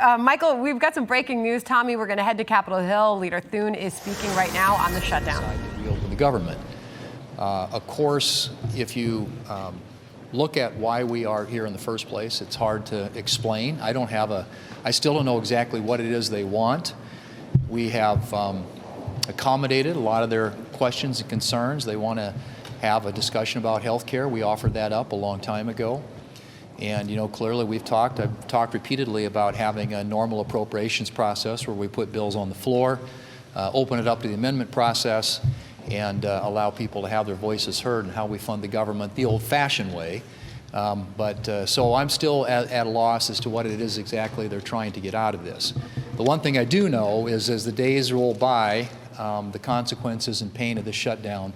Michael, we've got some breaking news. Tommy, we're going to head to Capitol Hill. Leader Thune is speaking right now on the shutdown. To reopen the government. Of course, if you look at why we are here in the first place, it's hard to explain. I still don't know exactly what it is they want. We have accommodated a lot of their questions and concerns. They want to have a discussion about health care. We offered that up a long time ago. And, clearly I've talked repeatedly about having a normal appropriations process where we put bills on the floor, open it up to the amendment process, and allow people to have their voices heard in how we fund the government the old-fashioned way. So I'm still at a loss as to what it is exactly they're trying to get out of this. The one thing I do know is as the days roll by, the consequences and pain of this shutdown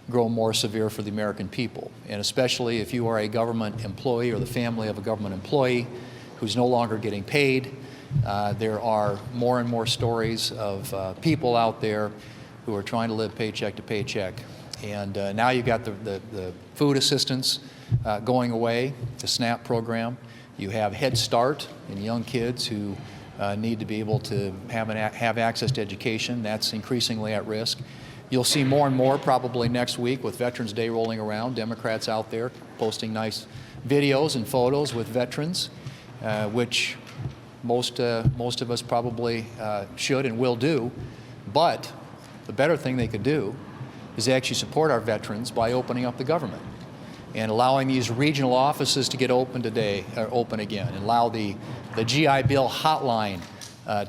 grow more severe for the American people. And especially if you are a government employee or the family of a government employee who's no longer getting paid. There are more and more stories of people out there who are trying to live paycheck to paycheck. And now you've got the food assistance going away, the SNAP program. You have Head Start and young kids who need to be able to have access to education. That's increasingly at risk. You'll see more and more probably next week with Veterans Day rolling around, Democrats out there posting nice videos and photos with veterans, which most of us probably should and will do. But the better thing they could do is actually support our veterans by opening up the government and allowing these regional offices to get open today, or open again, and allow the GI Bill hotline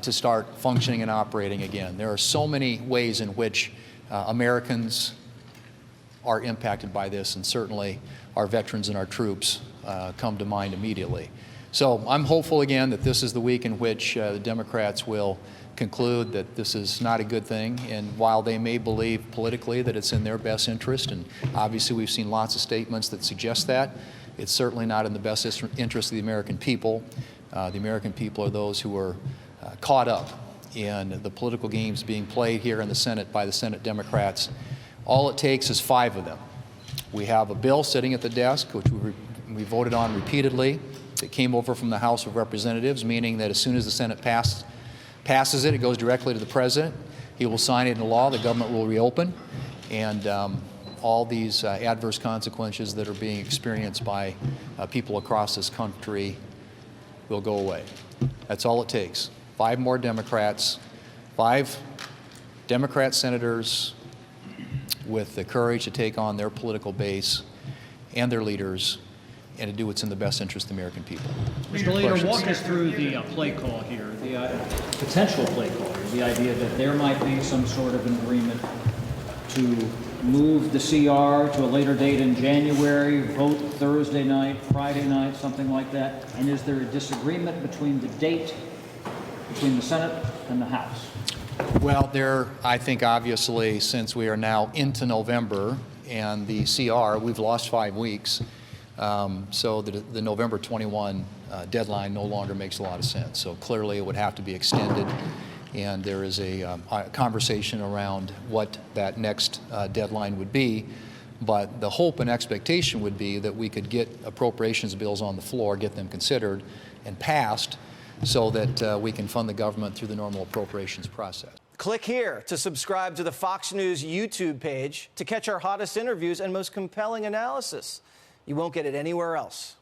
to start functioning and operating again. There are so many ways in which Americans are impacted by this, and certainly our veterans and our troops come to mind immediately. So I'm hopeful again that this is the week in which the Democrats will conclude that this is not a good thing, and while they may believe politically that it's in their best interest, and obviously we've seen lots of statements that suggest that, it's certainly not in the best interest of the American people. The American people are those who are caught up in the political games being played here in the Senate by the Senate Democrats. All it takes is 5 of them. We have a bill sitting at the desk, which we voted on repeatedly. It came over from the House of Representatives, meaning that as soon as the Senate passes it, it goes directly to the President. He will sign it into law, the government will reopen, and all these adverse consequences that are being experienced by people across this country will go away. That's all it takes. 5 more Democrats, 5 Democrat senators with the courage to take on their political base and their leaders and to do what's in the best interest of the American people. Mr. Leader, walk us through the play call here, the potential play call, the idea that there might be some sort of an agreement to move the CR to a later date in January, vote Thursday night, Friday night, something like that. And is there a disagreement between the date between the Senate and the House? Well, I think obviously since we are now into November and the CR, we've lost 5 weeks. So the November 21 deadline no longer makes a lot of sense. So clearly it would have to be extended, and there is a conversation around what that next deadline would be. But the hope and expectation would be that we could get appropriations bills on the floor, get them considered and passed, so that we can fund the government through the normal appropriations process. Click here to subscribe to the Fox News YouTube page to catch our hottest interviews and most compelling analysis. You won't get it anywhere else.